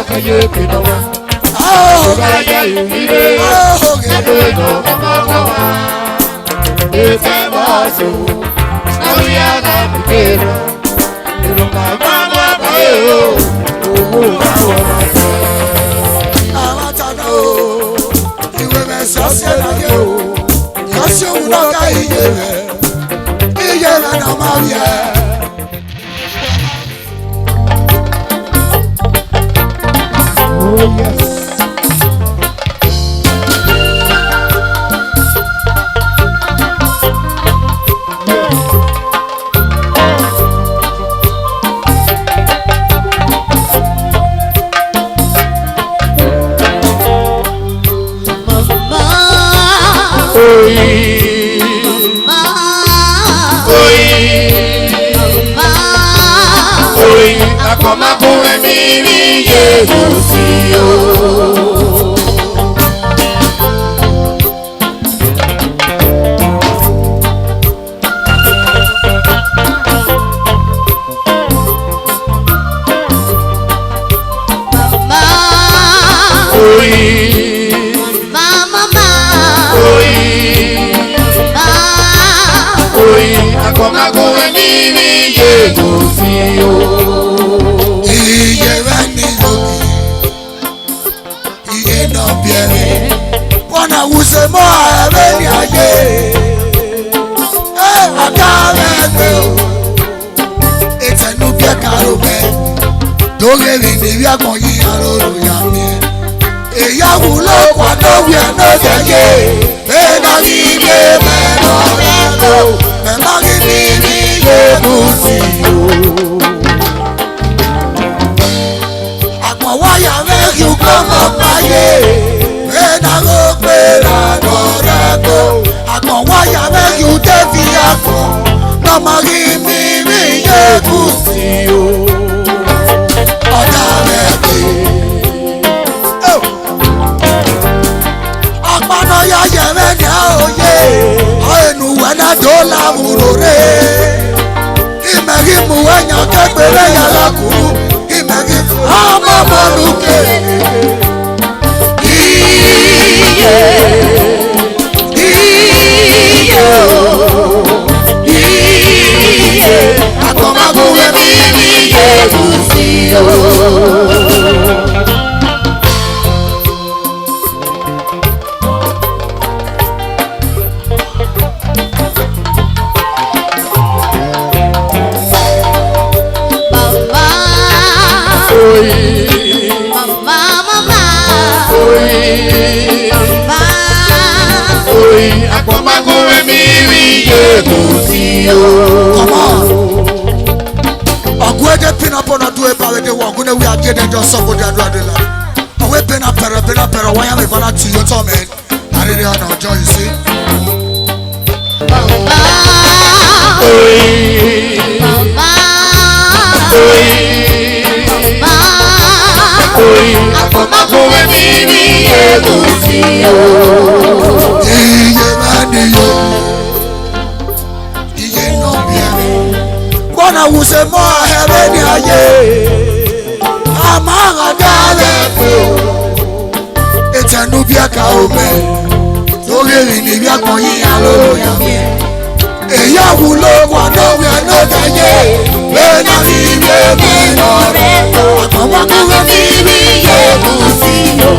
kaye kinowa. Oh, kaye yire. Oh, kaye no mama. Ese vaso, sabía la mujer. Pero mama bayo, amatano, iwe mesosia na yo. Yosho unoka iye na mavia. Oh yes. Como come mi Jesucillo. Como come mi Jesucillo. Wana wuse mo abeni aye. Akame o. Etenu bia karobe. Doge ni bi akon yi aroro ya mi. Eya wulo kwa do wi no jaye. E na gi be me no no. Me ma gi ni ye busi o. Akwa wa ya me ju komo paye. Waya make you devia for no magi mi ye busi o oda me oh akpano ya ye me nya oye enu wana dola murore imagi mu wanya kepere ya lakuru imagi ama manuke Come on. Agwede pin up on a do about the walk when we are getting just so good at Radilla. Away pin up para why am I gonna to your tom man? I didn't know joy you see. Wana wuse mo heaven aye. Amanga dale fo. Etanu bia ka ome. Doge ni bia kon yin alo ya mi. Eya wulo kwa no we no daye. We na mi me no re. Akoma ko mi ye busi yo.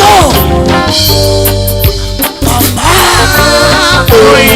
Go. Mama. Oi.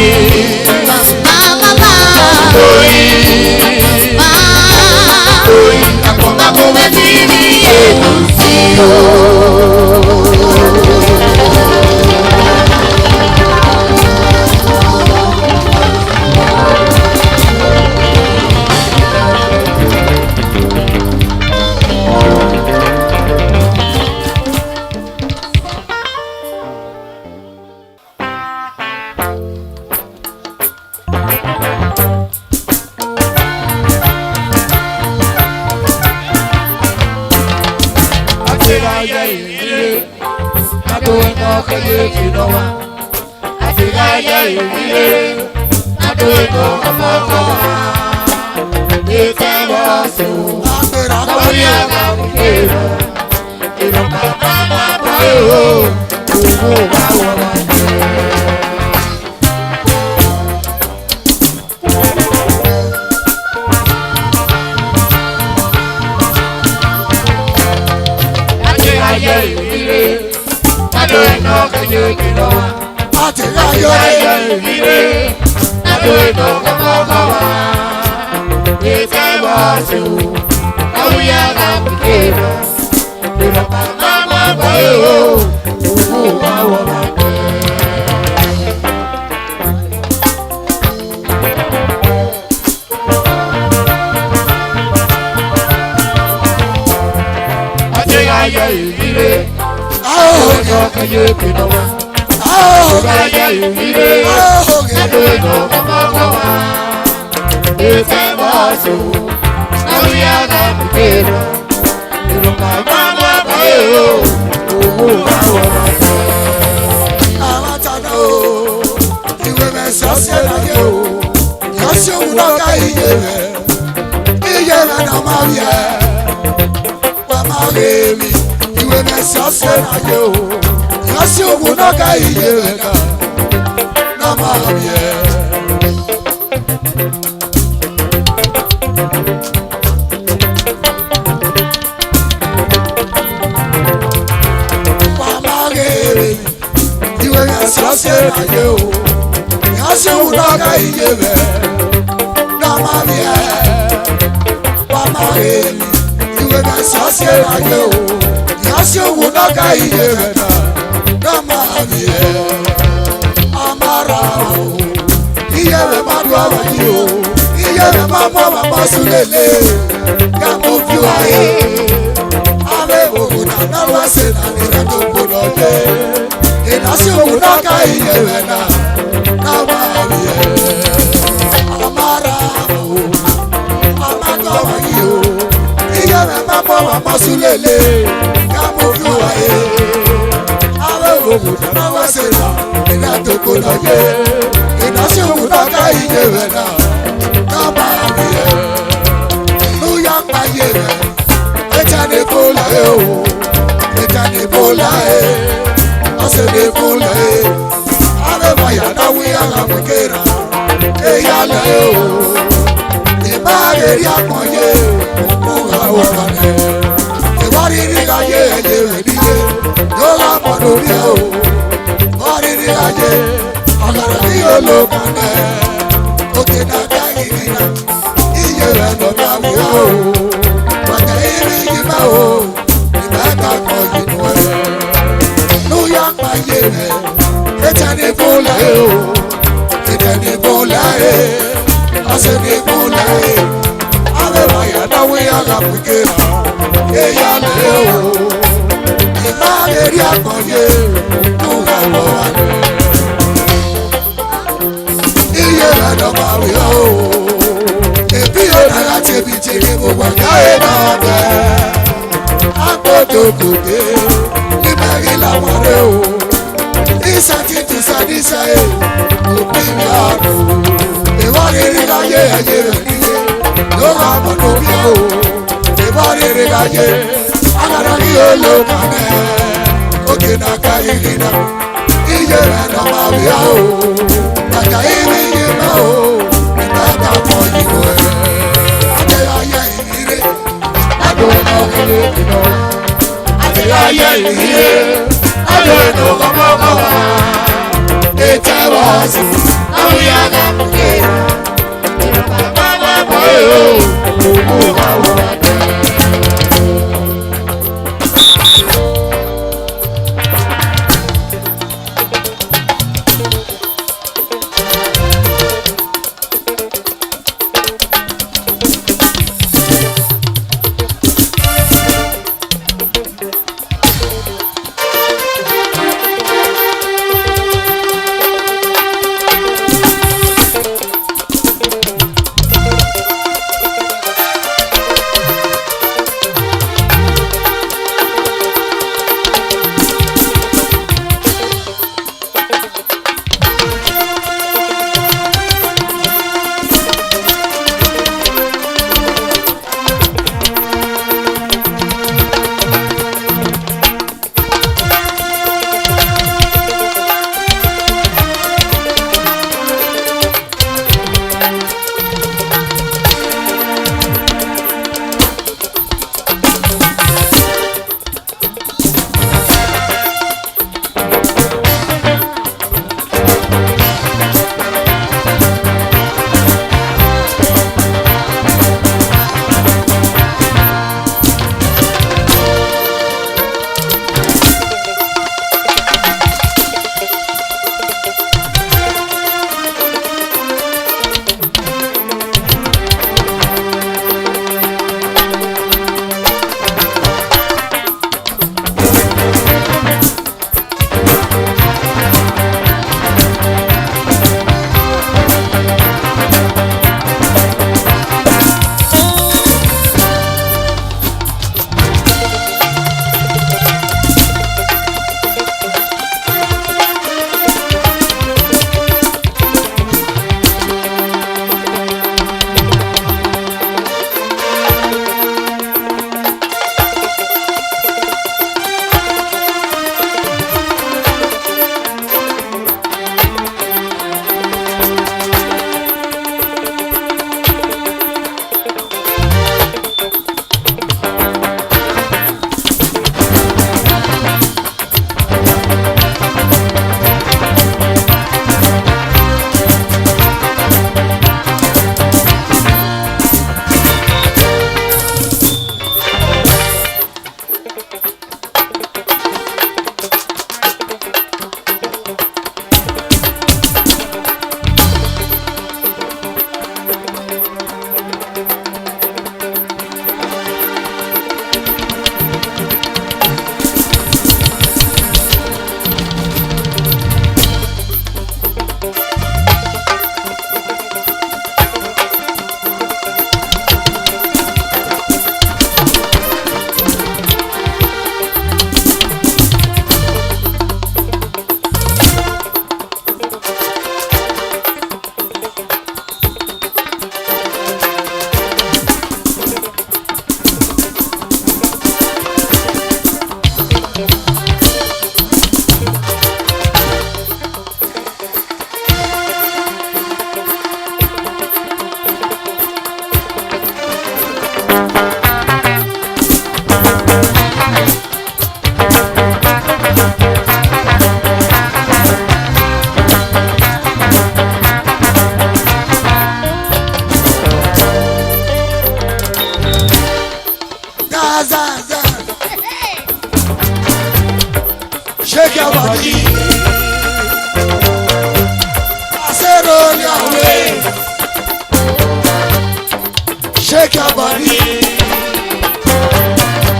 shake your body.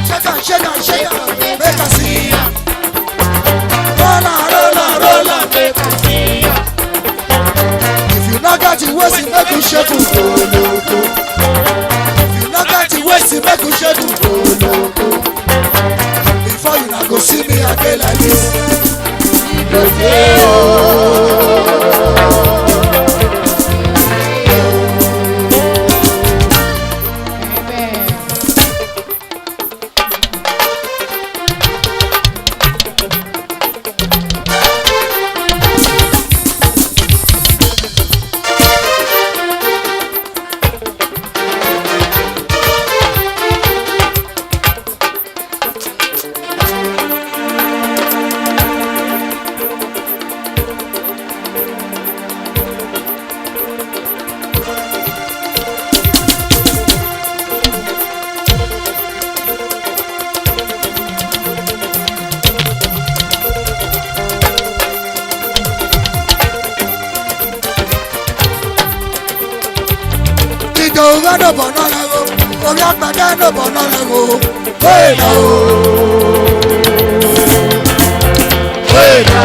Shake on, shake on, shake on, make us see ya. Roll on, roll on, roll on, make us see ya. If you not got the waist, make you shake it, go, go, go. If you not got the waist, make you shake it, go, go, go. Before you not go see me again like this. You go say, oh. No bonolago, omi agbada no bonolago. Hey no, hey no.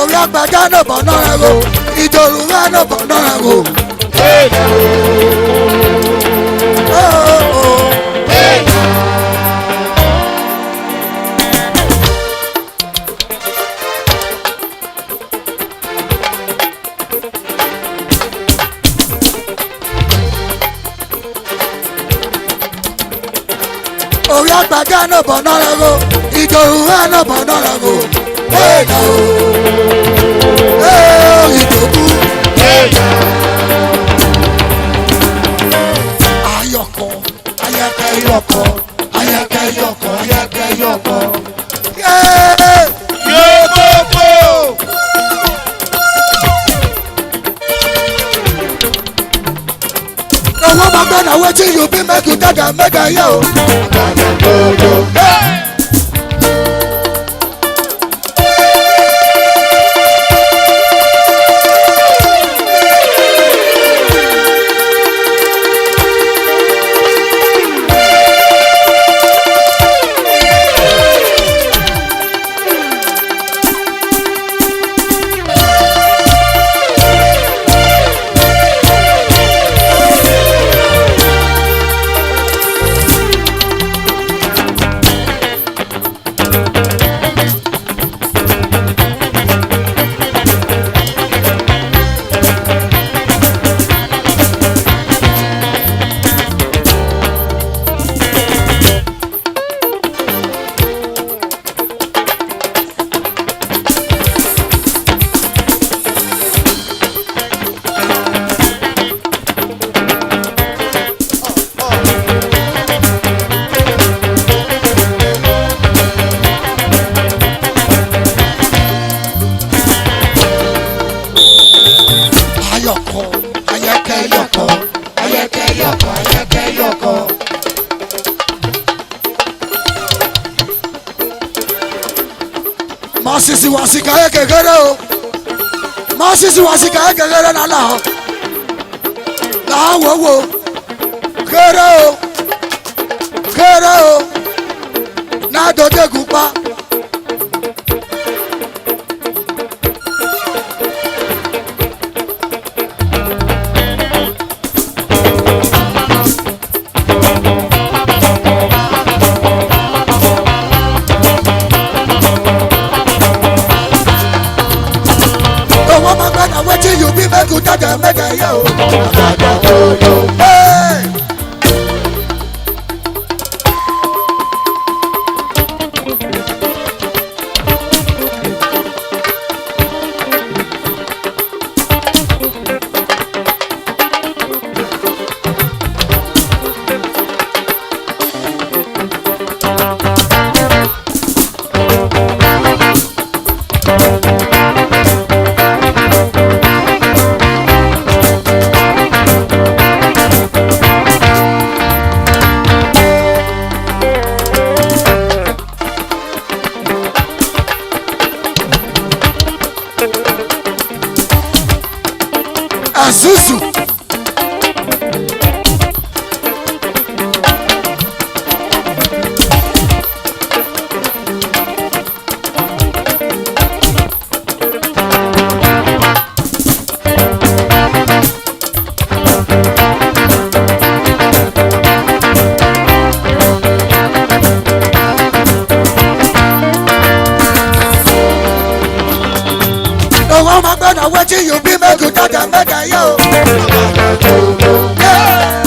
Omi agbada no bonolago, idoruwa no bonolago. Hey no. Orí àgbàjá náà bọ̀ náà lọ́gọ́, ìdòrúwá náà bọ̀ náà lọ́gọ́. Ẹ̀ẹ́dà o, ìdòkú. Ẹ̀ẹ́dà. Ayọ̀kọ̀, ayẹkẹ yọkọ̀, ayẹkẹ yọkọ̀, ayẹkẹ yọkọ̀. Yókòkò. Owó máa gbẹ́ náà wetin you be make you dada mẹ́ga yẹ o. Masisi wasika ekegere o, masisi wasika ekegere na la wo kere o na dode gupa. Wetin you be make you dada make I hear o. Hey. Azuzu. Oh my God, I'm watching you be make you talk and make a yo. Yeah.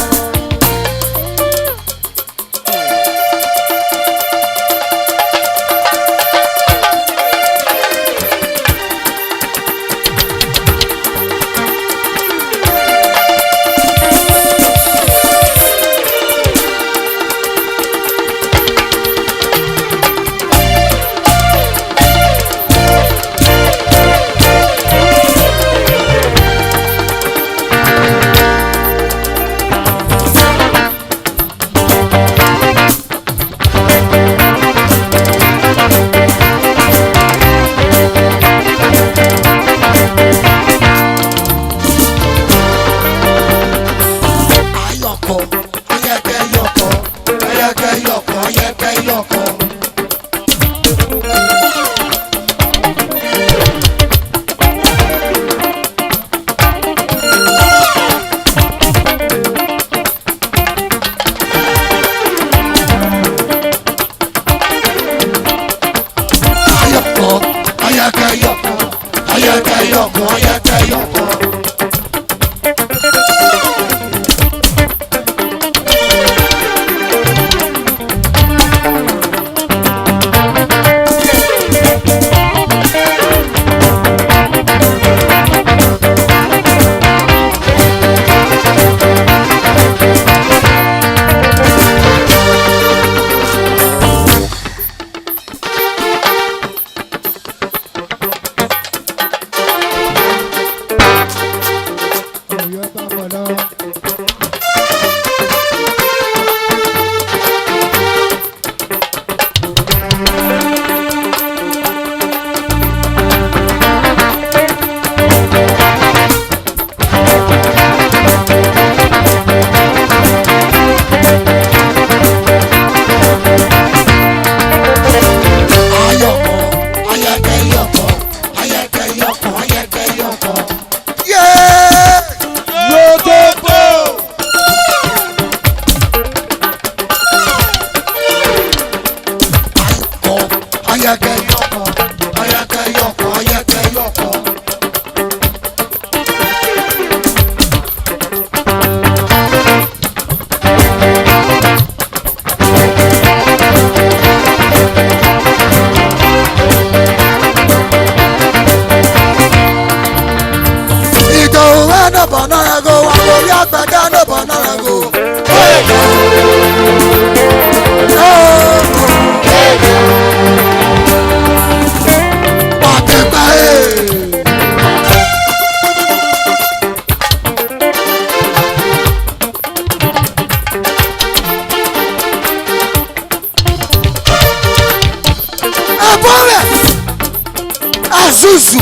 Azuzu.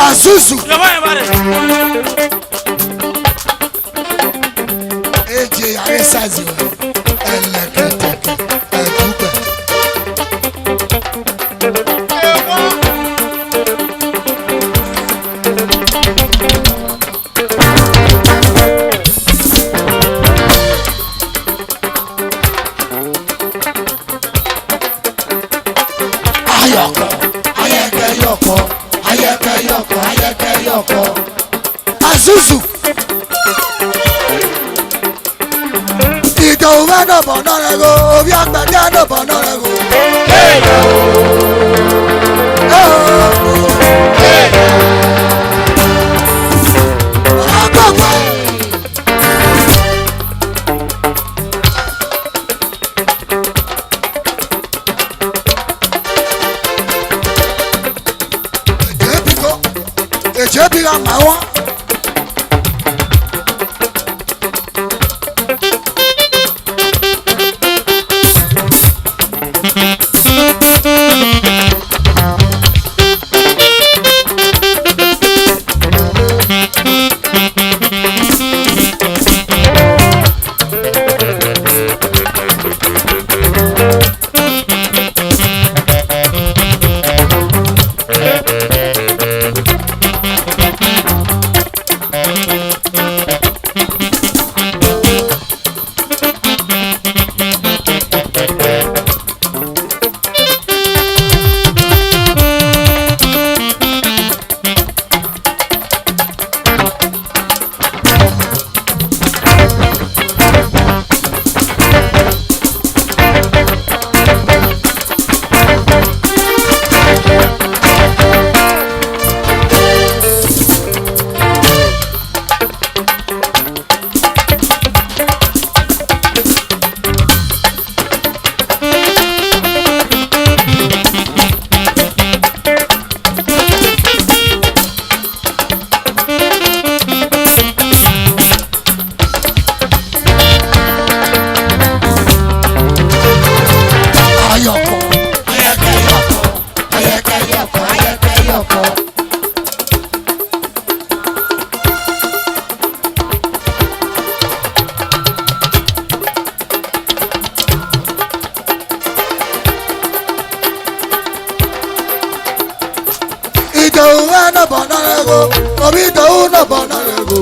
Azuzu. Eje yare sazi eleketeke edupe. ayọ̀kọ̀ ayẹ̀kẹ́ yọ̀kọ̀ ayẹ̀kẹ́ yọ̀kọ̀ ayẹ̀kẹ́ yọ̀kọ̀ Azuzu ìdòwú mẹ́nà bọ̀nà rẹ̀ go orí àgbàdé àná bọ̀nà rẹ̀ go. Èjé bí ra màá wá. Ìdòwú mẹ́nà bọ̀nà rẹ̀ go orí ìdòwú náà bọ̀nà rẹ̀ go.